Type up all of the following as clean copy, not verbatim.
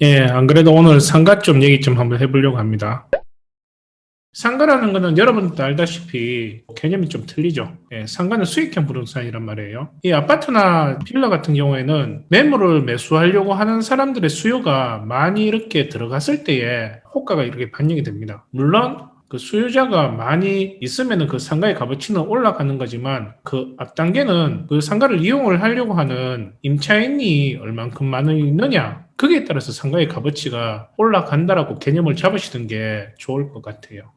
예, 안 그래도 오늘 상가 좀 얘기 좀 한번 해보려고 합니다. 상가라는 거는 여러분도 알다시피 개념이 좀 틀리죠. 예, 상가는 수익형 부동산이란 말이에요. 이 아파트나 빌라 같은 경우에는 매물을 매수하려고 하는 사람들의 수요가 많이 이렇게 들어갔을 때에 호가가 이렇게 반영이 됩니다. 물론 그 수요자가 많이 있으면 그 상가의 값어치는 올라가는 거지만 그 앞단계는 그 상가를 이용을 하려고 하는 임차인이 얼만큼 많으느냐, 거기에 따라서 상가의 값어치가 올라간다라고 개념을 잡으시는 게 좋을 것 같아요.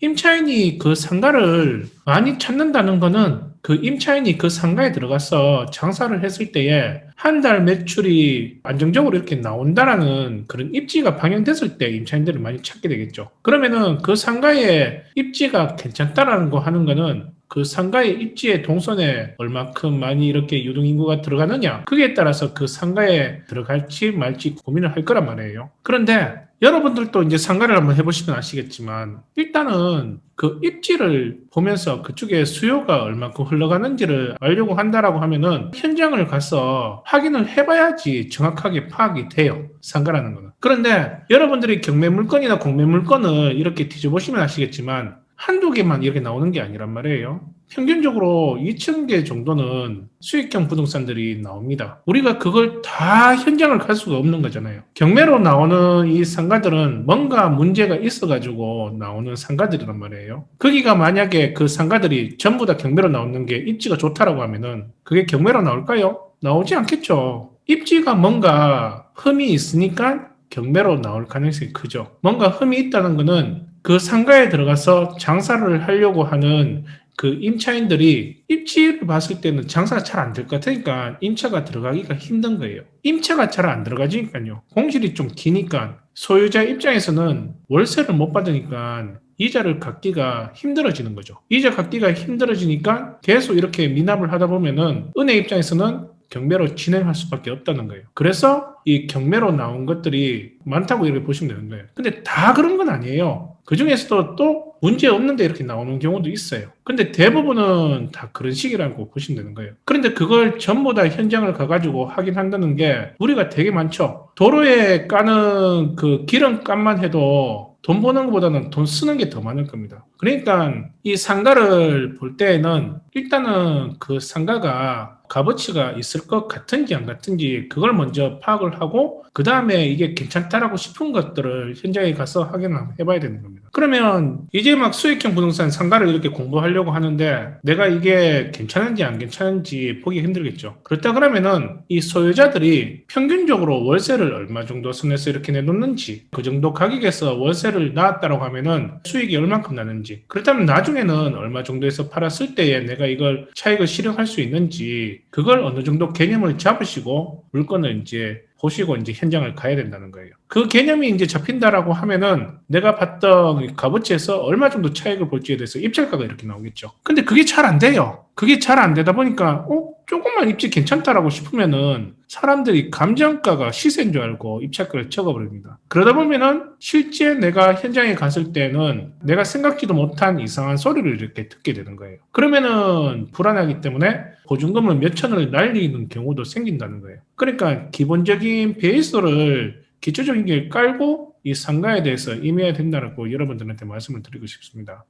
임차인이 그 상가를 많이 찾는다는 거는 그 임차인이 그 상가에 들어가서 장사를 했을 때에 한 달 매출이 안정적으로 이렇게 나온다라는 그런 입지가 방영됐을 때 임차인들을 많이 찾게 되겠죠. 그러면은 그 상가의 입지가 괜찮다라는 거 하는 거는 그 상가의 입지의 동선에 얼마큼 많이 이렇게 유동인구가 들어가느냐, 거기에 따라서 그 상가에 들어갈지 말지 고민을 할 거란 말이에요. 그런데 여러분들도 이제 상가를 한번 해보시면 아시겠지만 일단은 그 입지를 보면서 그쪽에 수요가 얼마큼 흘러가는지를 알려고 한다라고 하면은 현장을 가서 확인을 해봐야지 정확하게 파악이 돼요. 상가라는 거는. 그런데 여러분들이 경매 물건이나 공매 물건을 이렇게 뒤져보시면 아시겠지만 한두 개만 이렇게 나오는 게 아니란 말이에요. 평균적으로 2,000개 정도는 수익형 부동산들이 나옵니다. 우리가 그걸 다 현장을 갈 수가 없는 거잖아요. 경매로 나오는 이 상가들은 뭔가 문제가 있어가지고 나오는 상가들이란 말이에요. 거기가 만약에 그 상가들이 전부 다 경매로 나오는 게 입지가 좋다라고 하면은 그게 경매로 나올까요? 나오지 않겠죠. 입지가 뭔가 흠이 있으니까 경매로 나올 가능성이 크죠. 뭔가 흠이 있다는 거는 그 상가에 들어가서 장사를 하려고 하는 그 임차인들이 입지를 봤을 때는 장사가 잘 안 될 것 같으니까 임차가 들어가기가 힘든 거예요. 임차가 잘 안 들어가지니까요. 공실이 좀 기니까 소유자 입장에서는 월세를 못 받으니까 이자를 갚기가 힘들어지는 거죠. 이자 갚기가 힘들어지니까 계속 이렇게 미납을 하다 보면은 은행 입장에서는 경매로 진행할 수밖에 없다는 거예요. 그래서 이 경매로 나온 것들이 많다고 이렇게 보시면 되는 거예요. 근데 다 그런 건 아니에요. 그 중에서도 또 문제 없는데 이렇게 나오는 경우도 있어요. 근데 대부분은 다 그런 식이라고 보시면 되는 거예요. 그런데 그걸 전부 다 현장을 가가지고 확인한다는 게 무리가 되게 많죠. 도로에 까는 그 기름값만 해도 돈 버는 것보다는 돈 쓰는 게 더 많을 겁니다. 그러니까 이 상가를 볼 때에는 일단은 그 상가가 값어치가 있을 것 같은지 안 같은지 그걸 먼저 파악을 하고 그 다음에 이게 괜찮다라고 싶은 것들을 현장에 가서 확인을 해봐야 되는 겁니다. 그러면 이제 막 수익형 부동산 상가를 이렇게 공부하려고 하는데 내가 이게 괜찮은지 안 괜찮은지 보기 힘들겠죠. 그렇다 그러면은 이 소유자들이 평균적으로 월세를 얼마 정도 선에서 이렇게 내놓는지 그 정도 가격에서 월세를 나왔다고 하면은 수익이 얼만큼 나는지 그렇다면 나중에는 얼마 정도에서 팔았을 때에 내가 이걸 차익을 실현할 수 있는지 그걸 어느 정도 개념을 잡으시고 물건을 이제 보시고 이제 현장을 가야 된다는 거예요. 그 개념이 이제 잡힌다라고 하면은 내가 봤던 값어치에서 얼마 정도 차익을 볼지에 대해서 입찰가가 이렇게 나오겠죠. 근데 그게 잘 안 돼요. 그게 잘 안 되다 보니까 조금만 입지 괜찮다라고 싶으면은 사람들이 감정가가 시세인 줄 알고 입찰가를 적어버립니다. 그러다 보면은 실제 내가 현장에 갔을 때는 내가 생각지도 못한 이상한 소리를 이렇게 듣게 되는 거예요. 그러면은 불안하기 때문에 보증금을 몇 천을 날리는 경우도 생긴다는 거예요. 그러니까 기본적인 베이스를 기초적인 게 깔고 이 상가에 대해서 임해야 된다고 여러분들한테 말씀을 드리고 싶습니다.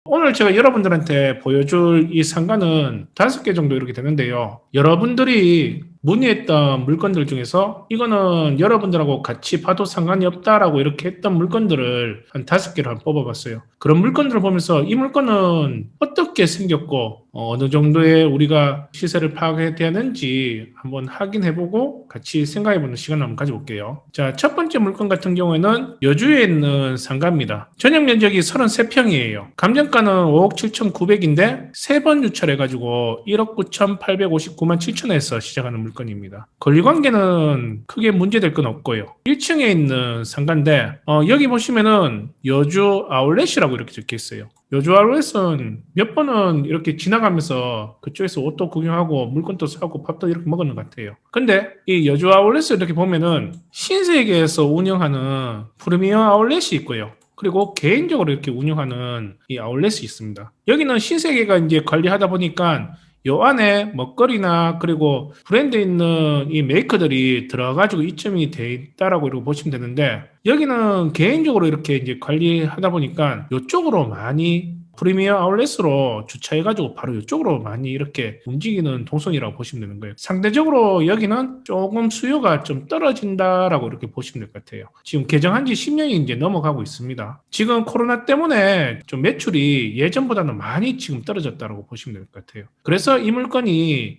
오늘 제가 여러분들한테 보여줄 이 상가는 5개 정도 이렇게 되는데요. 여러분들이 문의했던 물건들 중에서 이거는 여러분들하고 같이 봐도 상관이 없다라고 이렇게 했던 물건들을 한 5개를 한번 뽑아봤어요. 그런 물건들을 보면서 이 물건은 어떻게 생겼고 어느 정도의 우리가 시세를 파악해야 되는지 한번 확인해보고 같이 생각해보는 시간을 한번 가져볼게요. 자, 첫 번째 물건 같은 경우에는 여주에 있는 상가입니다. 전용 면적이 33평이에요. 감정가는 5억 7,900인데 3번 유찰해가지고 1억 9,859만 7천에서 시작하는 물건입니다. 권리관계는 크게 문제될 건 없고요. 1층에 있는 상가인데 여기 보시면은 여주 아울렛이라고 이렇게 적혀 있어요. 여주 아울렛은 몇 번은 이렇게 지나가면서 그쪽에서 옷도 구경하고 물건도 사고 밥도 이렇게 먹는 것 같아요. 근데 이 여주 아울렛을 이렇게 보면은 신세계에서 운영하는 프리미엄 아울렛이 있고요. 그리고 개인적으로 이렇게 운영하는 이 아울렛이 있습니다. 여기는 신세계가 이제 관리하다 보니까 요 안에 먹거리나 그리고 브랜드 있는 이 메이커들이 들어가지고 입점이 돼 있다라고 이렇게 보시면 되는데, 여기는 개인적으로 이렇게 이제 관리하다 보니까 이쪽으로 많이 프리미엄 아울렛으로 주차해가지고 바로 이쪽으로 많이 이렇게 움직이는 동선이라고 보시면 되는 거예요. 상대적으로 여기는 조금 수요가 좀 떨어진다라고 이렇게 보시면 될 것 같아요. 지금 개장한 지 10년이 이제 넘어가고 있습니다. 지금 코로나 때문에 좀 매출이 예전보다는 많이 지금 떨어졌다고 보시면 될 것 같아요. 그래서 이 물건이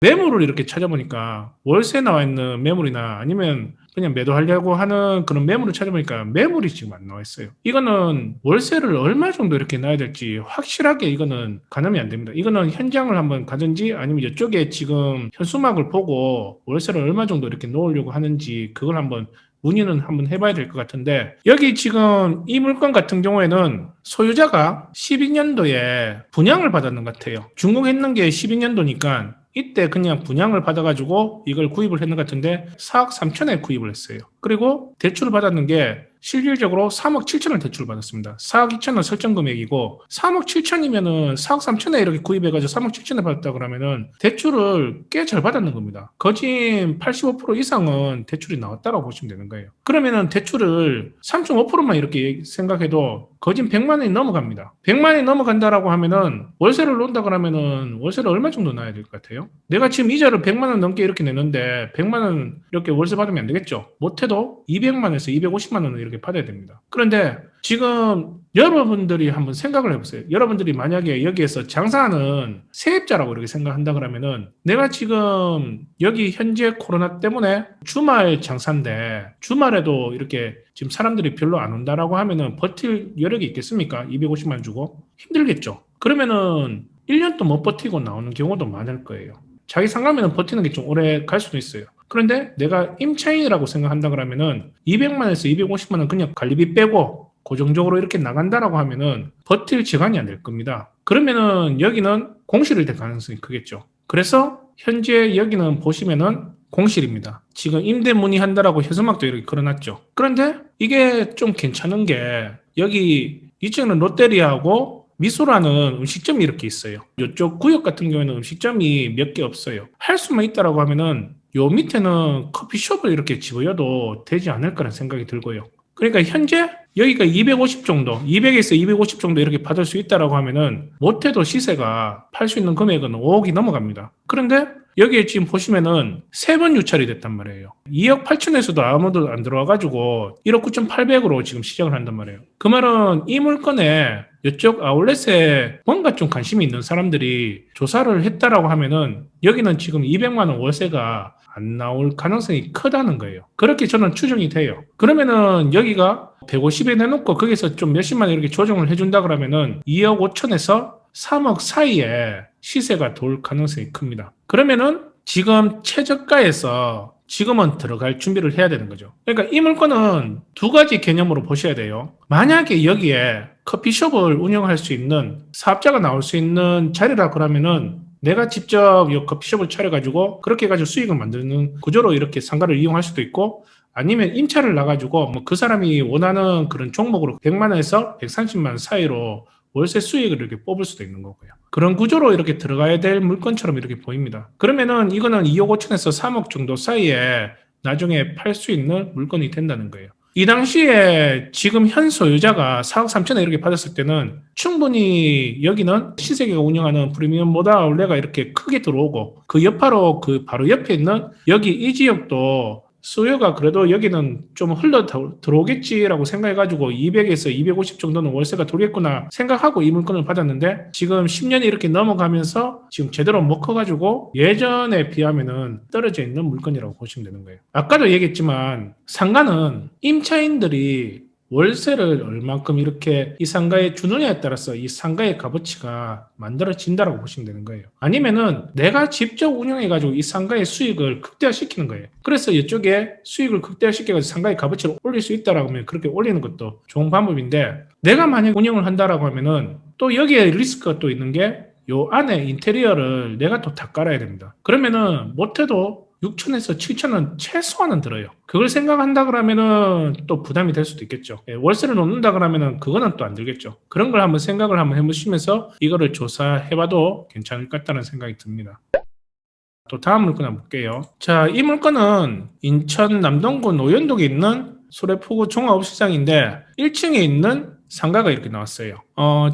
매물을 이렇게 찾아보니까 월세 나와 있는 매물이나 아니면 그냥 매도하려고 하는 그런 매물을 찾아보니까 매물이 지금 안 나와 있어요. 이거는 월세를 얼마 정도 이렇게 놔야 될지 확실하게 이거는 가늠이 안 됩니다. 이거는 현장을 한번 가든지 아니면 이쪽에 지금 현수막을 보고 월세를 얼마 정도 이렇게 놓으려고 하는지 그걸 한번 문의는 한번 해봐야 될 것 같은데, 여기 지금 이 물건 같은 경우에는 소유자가 12년도에 분양을 받았는 것 같아요. 준공했는 게 12년도니까 이때 그냥 분양을 받아가지고 이걸 구입을 했는 것 같은데 4억 3천에 구입을 했어요. 그리고 대출을 받았는 게 실질적으로 3억 7천을 대출을 받았습니다. 4억 2천은 설정 금액이고 3억 7천이면은 4억 3천에 이렇게 구입해가지고 3억 7천에 받았다 그러면은 대출을 꽤 잘 받았는 겁니다. 거진 85% 이상은 대출이 나왔다고 보시면 되는 거예요. 그러면은 대출을 3.5%만 이렇게 생각해도 거진 100만 원이 넘어갑니다. 100만 원이 넘어간다라고 하면은 월세를 놓는다 그러면은 월세를 얼마 정도 놔야 될 것 같아요? 내가 지금 이자를 100만 원 넘게 이렇게 내는데 100만 원 이렇게 월세 받으면 안 되겠죠? 못해도 200만 원에서 250만 원을 이렇게 받아야 됩니다. 그런데 지금 여러분들이 한번 생각을 해보세요. 여러분들이 만약에 여기에서 장사하는 세입자라고 이렇게 생각한다 그러면은 내가 지금 여기 현재 코로나 때문에 주말 장사인데 주말에도 이렇게 지금 사람들이 별로 안 온다라고 하면은 버틸 여력이 있겠습니까? 250만 원 주고 힘들겠죠. 그러면은 1년도 못 버티고 나오는 경우도 많을 거예요. 자기 상가면은 버티는 게 좀 오래 갈 수도 있어요. 그런데 내가 임차인이라고 생각한다 그러면은 200만에서 250만 원 그냥 관리비 빼고 고정적으로 이렇게 나간다라고 하면은 버틸 시간이 안 될 겁니다. 그러면은 여기는 공실이 될 가능성이 크겠죠. 그래서 현재 여기는 보시면은 공실입니다. 지금 임대 문의한다라고 현수막도 이렇게 걸어놨죠. 그런데 이게 좀 괜찮은 게 여기 2층은 롯데리아하고 미소라는 음식점이 이렇게 있어요. 이쪽 구역 같은 경우에는 음식점이 몇 개 없어요. 할 수만 있다라고 하면은 요 밑에는 커피숍을 이렇게 집어여도 되지 않을까라는 생각이 들고요. 그러니까 현재 여기가 250 정도, 200에서 250 정도 이렇게 받을 수 있다라고 하면은 못해도 시세가 팔 수 있는 금액은 5억이 넘어갑니다. 그런데 여기에 지금 보시면은 세 번 유찰이 됐단 말이에요. 2억 8천에서도 아무도 안 들어와가지고 1억 9,800으로 지금 시작을 한단 말이에요. 그 말은 이 물건에 이쪽 아울렛에 뭔가 좀 관심이 있는 사람들이 조사를 했다라고 하면은 여기는 지금 200만 원 월세가 안 나올 가능성이 크다는 거예요. 그렇게 저는 추정이 돼요. 그러면은 여기가 150에 내놓고 거기서 좀 몇십만 원 이렇게 조정을 해준다 그러면은 2억 5천에서 3억 사이에 시세가 돌 가능성이 큽니다. 그러면은 지금 최저가에서 지금은 들어갈 준비를 해야 되는 거죠. 그러니까 이 물건은 두 가지 개념으로 보셔야 돼요. 만약에 여기에 커피숍을 운영할 수 있는 사업자가 나올 수 있는 자리라 그러면은 내가 직접 이 커피숍을 차려가지고 그렇게 해가지고 수익을 만드는 구조로 이렇게 상가를 이용할 수도 있고, 아니면 임차를 나가지고 뭐 그 사람이 원하는 그런 종목으로 100만 원에서 130만 원 사이로 월세 수익을 이렇게 뽑을 수도 있는 거고요. 그런 구조로 이렇게 들어가야 될 물건처럼 이렇게 보입니다. 그러면은 이거는 2억 5천에서 3억 정도 사이에 나중에 팔 수 있는 물건이 된다는 거예요. 이 당시에 지금 현 소유자가 4억 3천에 이렇게 받았을 때는 충분히 여기는 신세계가 운영하는 프리미엄 모다 아울렛가 이렇게 크게 들어오고 그 여파로 그 바로 옆에 있는 여기 이 지역도 수요가 그래도 여기는 좀 흘러 들어오겠지라고 생각해가지고 200에서 250 정도는 월세가 돌겠구나 생각하고 이 물건을 받았는데 지금 10년이 이렇게 넘어가면서 지금 제대로 못 커가지고 예전에 비하면은 떨어져 있는 물건이라고 보시면 되는 거예요. 아까도 얘기했지만 상가는 임차인들이 월세를 얼만큼 이렇게 이 상가에 주느냐에 따라서 이 상가의 값어치가 만들어진다라고 보시면 되는 거예요. 아니면은 내가 직접 운영해가지고 이 상가의 수익을 극대화시키는 거예요. 그래서 이쪽에 수익을 극대화시켜가지고 상가의 값어치를 올릴 수 있다라고 하면 그렇게 올리는 것도 좋은 방법인데, 내가 만약 운영을 한다라고 하면은 또 여기에 리스크가 또 있는 게 요 안에 인테리어를 내가 또 다 깔아야 됩니다. 그러면은 못해도 6천에서 7천은 최소한은 들어요. 그걸 생각한다 그러면은 또 부담이 될 수도 있겠죠. 예, 월세를 놓는다 그러면은 그거는 또 안 들겠죠. 그런 걸 한번 생각을 한번 해보시면서 이거를 조사해봐도 괜찮을 것 같다는 생각이 듭니다. 또 다음 물건 한번 볼게요. 자, 이 물건은 인천 남동구 노현동에 있는 소래포구 종합시장인데 1층에 있는 상가가 이렇게 나왔어요.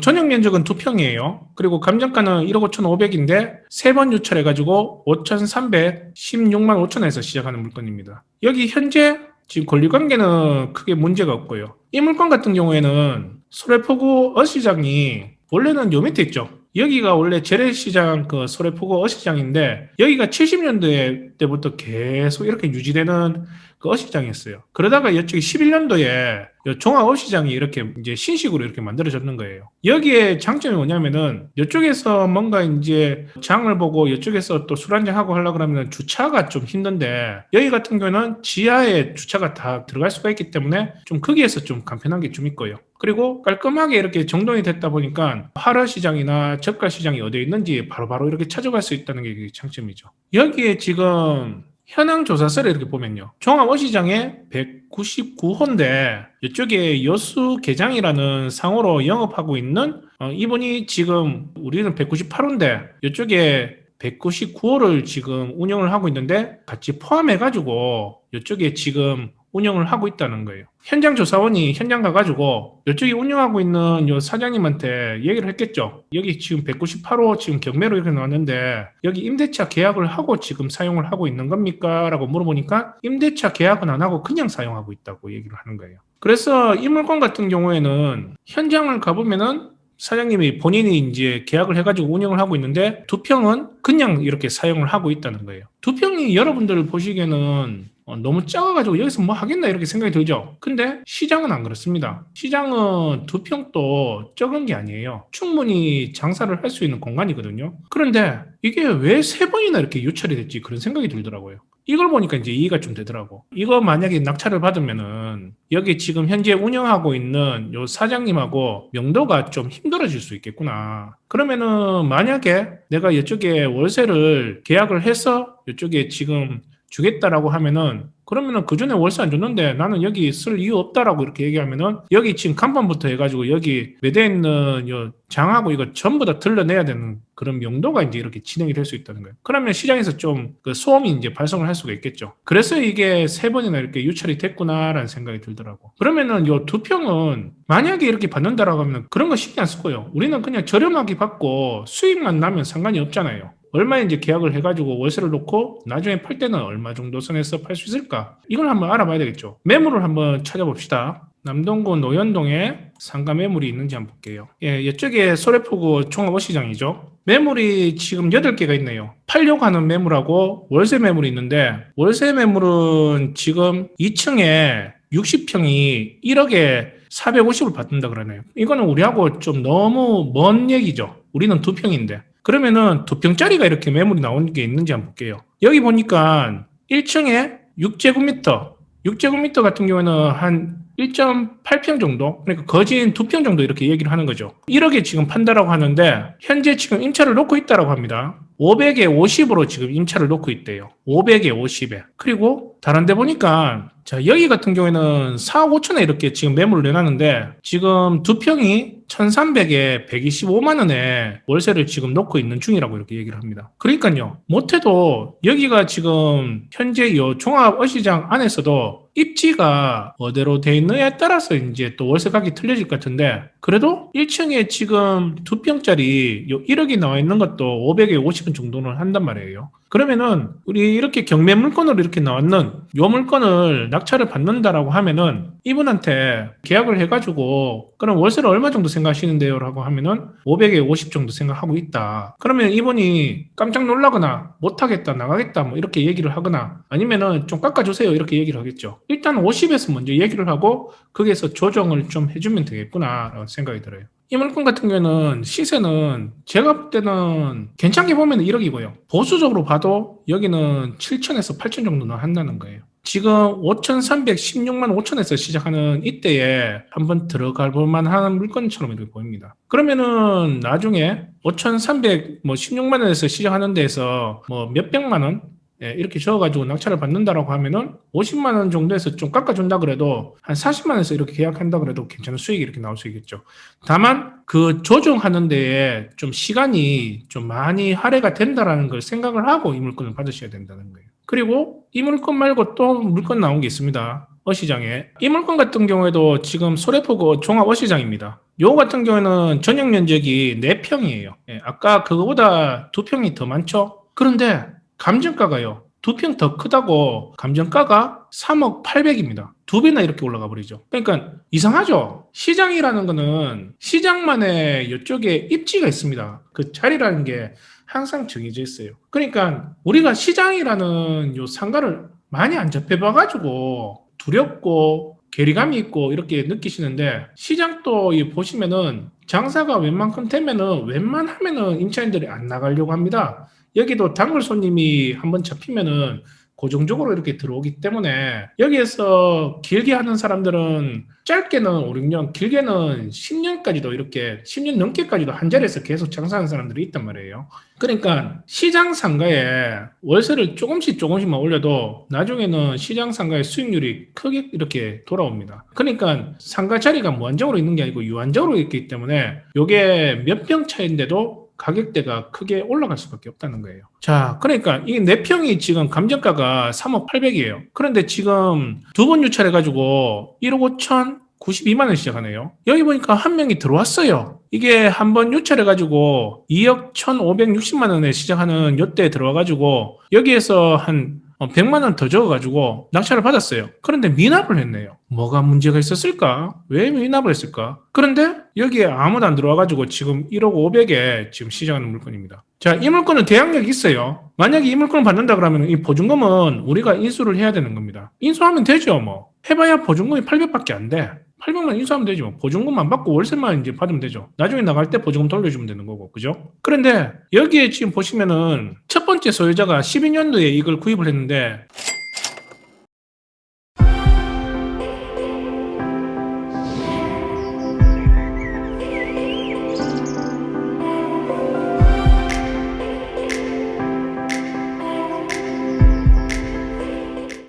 전용 면적은 2평이에요. 그리고 감정가는 1억 5,500인데 3번 유찰해가지고 5,316만 5천원에서 시작하는 물건입니다. 여기 현재 지금 권리관계는 크게 문제가 없고요. 이 물건 같은 경우에는 소래포구 어시장이 원래는 요 밑에 있죠. 여기가 원래 재래시장 그 소래포구 어시장인데 여기가 70년대 때부터 계속 이렇게 유지되는 그 어시장이었어요. 그러다가 이쪽이 11년도에 종합어시장이 이렇게 이제 신식으로 이렇게 만들어졌는 거예요. 여기에 장점이 뭐냐면은 이쪽에서 뭔가 이제 장을 보고 이쪽에서 또 술 한잔 하고 하려고 그러면 주차가 좀 힘든데 여기 같은 경우는 지하에 주차가 다 들어갈 수가 있기 때문에 좀 거기에서 좀 간편한 게 좀 있고요. 그리고 깔끔하게 이렇게 정돈이 됐다 보니까 하러시장이나 젓갈시장이 어디에 있는지 바로바로 이렇게 찾아갈 수 있다는 게 장점이죠. 여기에 지금 현황 조사서를 이렇게 보면요. 종합어시장에 199호인데 이쪽에 여수개장이라는 상호로 영업하고 있는 이분이 지금 우리는 198호인데 이쪽에 199호를 지금 운영을 하고 있는데 같이 포함해가지고 이쪽에 지금 운영을 하고 있다는 거예요. 현장 조사원이 현장 가가지고 이쪽에 운영하고 있는 요 사장님한테 얘기를 했겠죠. 여기 지금 198호 지금 경매로 이렇게 나왔는데 여기 임대차 계약을 하고 지금 사용을 하고 있는 겁니까? 라고 물어보니까 임대차 계약은 안 하고 그냥 사용하고 있다고 얘기를 하는 거예요. 그래서 이 물건 같은 경우에는 현장을 가보면은 사장님이 본인이 이제 계약을 해가지고 운영을 하고 있는데 2평은 그냥 이렇게 사용을 하고 있다는 거예요. 2평이 여러분들 보시기에는 너무 작아가지고 여기서 뭐 하겠나 이렇게 생각이 들죠. 근데 시장은 안 그렇습니다. 시장은 2평도 적은 게 아니에요. 충분히 장사를 할 수 있는 공간이거든요. 그런데 이게 왜 3번이나 이렇게 유찰이 됐지 그런 생각이 들더라고요. 이걸 보니까 이제 이해가 좀 되더라고. 이거 만약에 낙찰을 받으면은 여기 지금 현재 운영하고 있는 요 사장님하고 명도가 좀 힘들어질 수 있겠구나. 그러면은 만약에 내가 이쪽에 월세를 계약을 해서 이쪽에 지금 주겠다라고 하면은 그러면은 그 전에 월세 안 줬는데 나는 여기 쓸 이유 없다라고 이렇게 얘기하면은 여기 지금 간판부터 해가지고 여기 매대 있는 요 장하고 이거 전부 다 들러내야 되는 그런 명도가 이제 이렇게 진행이 될 수 있다는 거예요. 그러면 시장에서 좀 그 소음이 이제 발생을 할 수가 있겠죠. 그래서 이게 3번이나 이렇게 유찰이 됐구나라는 생각이 들더라고. 그러면은 요 2평은 만약에 이렇게 받는다라고 하면 그런 거 신경 안 쓸 거예요. 우리는 그냥 저렴하게 받고 수익만 나면 상관이 없잖아요. 얼마에 이제 계약을 해가지고 월세를 놓고 나중에 팔 때는 얼마 정도 선에서 팔 수 있을까? 이걸 한번 알아봐야 되겠죠. 매물을 한번 찾아봅시다. 남동구 노현동에 상가 매물이 있는지 한번 볼게요. 예, 이쪽에 소래포구 종합어시장이죠. 매물이 지금 8개가 있네요. 팔려고 하는 매물하고 월세 매물이 있는데 월세 매물은 지금 2층에 60평이 1억에 450을 받는다 그러네요. 이거는 우리하고 좀 너무 먼 얘기죠. 우리는 2평인데. 그러면은 2평짜리가 이렇게 매물이 나오는 게 있는지 한번 볼게요. 여기 보니까 1층에 6제곱미터, 6제곱미터 같은 경우에는 한 1.8평 정도? 그러니까 거진 2평 정도 이렇게 얘기를 하는 거죠. 1억에 지금 판다라고 하는데 현재 지금 임차를 놓고 있다라고 합니다. 500에 50으로 지금 임차를 놓고 있대요. 500에 50에. 그리고 다른 데 보니까 자, 여기 같은 경우에는 4억 5천에 이렇게 지금 매물을 내놨는데 지금 2평이 1300에 125만 원에 월세를 지금 놓고 있는 중이라고 이렇게 얘기를 합니다. 그러니까요. 못해도 여기가 지금 현재 이 종합어시장 안에서도 입지가 어디로 돼 있느냐에 따라서 이제 또 월세 가격이 틀려질 것 같은데 그래도 1층에 지금 2평짜리 1억이 나와 있는 것도 500에 50원 정도는 한단 말이에요. 그러면은 우리 이렇게 경매 물건으로 이렇게 나왔는 요 물건을 낙찰을 받는다라고 하면은 이분한테 계약을 해가지고 그럼 월세를 얼마 정도 생각하시는데요? 라고 하면은 500에 50 정도 생각하고 있다. 그러면 이분이 깜짝 놀라거나 못하겠다, 나가겠다 뭐 이렇게 얘기를 하거나 아니면은 좀 깎아주세요 이렇게 얘기를 하겠죠. 일단 50에서 먼저 얘기를 하고 거기에서 조정을 좀 해주면 되겠구나 라고 생각이 들어요. 이 물건 같은 경우에는 시세는 제가 볼 때는 괜찮게 보면 1억이고요. 보수적으로 봐도 여기는 7천에서 8천 정도는 한다는 거예요. 지금 5,316만 5천에서 시작하는 이때에 한번 들어갈 볼만한 물건처럼 이렇게 보입니다. 그러면은 나중에 5,316만 원에서 시작하는 데에서 뭐 몇백만 원, 예, 이렇게 저어가지고 낙찰을 받는다라고 하면은 50만 원 정도에서 좀 깎아준다 그래도 한 40만 원에서 이렇게 계약한다 그래도 괜찮은 수익이 이렇게 나올 수 있겠죠. 다만 그 조정하는 데에 좀 시간이 좀 많이 할애가 된다라는 걸 생각을 하고 이 물건을 받으셔야 된다는 거예요. 그리고 이 물건 말고 또 물건 나온 게 있습니다. 어시장에. 이 물건 같은 경우에도 지금 소래포구 종합 어시장입니다. 요 같은 경우에는 전용 면적이 4평이에요. 예, 아까 그거보다 2평이 더 많죠? 그런데 감정가가요. 2평 더 크다고 감정가가 3억 8백입니다. 2배나 이렇게 올라가 버리죠. 그러니까 이상하죠? 시장이라는 거는 시장만의 이쪽에 입지가 있습니다. 그 자리라는 게 항상 정해져 있어요. 그러니까 우리가 시장이라는 요 상가를 많이 안 접해봐가지고 두렵고 괴리감이 있고 이렇게 느끼시는데 시장도 보시면은 장사가 웬만큼 되면은 웬만하면은 임차인들이 안 나가려고 합니다. 여기도 단골 손님이 한번 잡히면은 고정적으로 이렇게 들어오기 때문에 여기에서 길게 하는 사람들은 짧게는 5, 6년, 길게는 10년까지도 이렇게 10년 넘게까지도 한 자리에서 계속 장사하는 사람들이 있단 말이에요. 그러니까 시장 상가에 월세를 조금씩만 올려도 나중에는 시장 상가의 수익률이 크게 이렇게 돌아옵니다. 그러니까 상가 자리가 무한정으로 있는 게 아니고 유한정으로 있기 때문에 이게 몇 평 차인데도 가격대가 크게 올라갈 수밖에 없다는 거예요. 자, 그러니까 이 4평이 지금 감정가가 3억 8백이에요. 그런데 지금 두 번 유찰해가지고 1억 5천 92만 원 시작하네요. 여기 보니까 한 명이 들어왔어요. 이게 한 번 유찰해가지고 2억 1,560만 원에 시작하는 요때 들어와가지고 여기에서 한 100만 원 더 적어가지고 낙찰을 받았어요. 그런데 미납을 했네요. 뭐가 문제가 있었을까? 왜 미납을 했을까? 그런데 여기에 아무도 안 들어와가지고 지금 1억 5백에 지금 시작하는 물건입니다. 자, 이 물건은 대항력이 있어요. 만약에 이 물건을 받는다 그러면 이 보증금은 우리가 인수를 해야 되는 겁니다. 인수하면 되죠, 뭐. 해봐야 보증금이 800밖에 안 돼. 800만 인수하면 되죠. 보증금만 받고 월세만 이제 받으면 되죠. 나중에 나갈 때 보증금 돌려주면 되는 거고, 그죠? 그런데 여기에 지금 보시면은 첫 번째 소유자가 12년도에 이걸 구입을 했는데